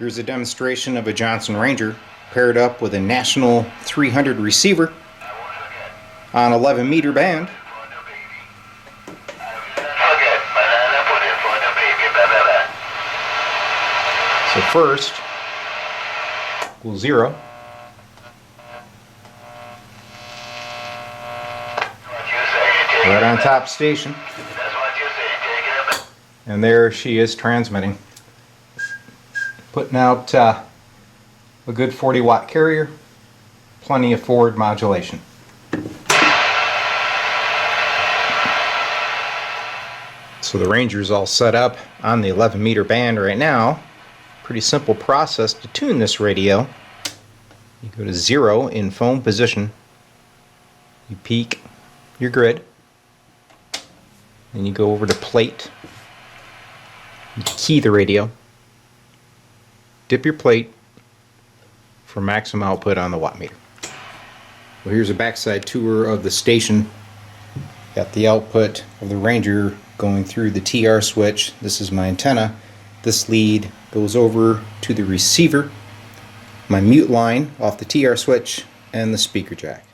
Here's a demonstration of a Johnson Ranger paired up with a NC-300 receiver on 11-meter band. So first, we'll zero. Right on top station. And there she is transmitting. Putting out a good 40-watt carrier, plenty of forward modulation. So the Ranger's all set up on the 11-meter band right now. Pretty simple process to tune this radio. You go to 0 in phone position, you peak your grid, then you go over to plate, you key the radio, dip your plate for maximum output on the watt meter. Well, here's a backside tour of the station. Got the output of the Ranger going through the TR switch. This is my antenna. This lead goes over to the receiver, my mute line off the TR switch, and the speaker jack.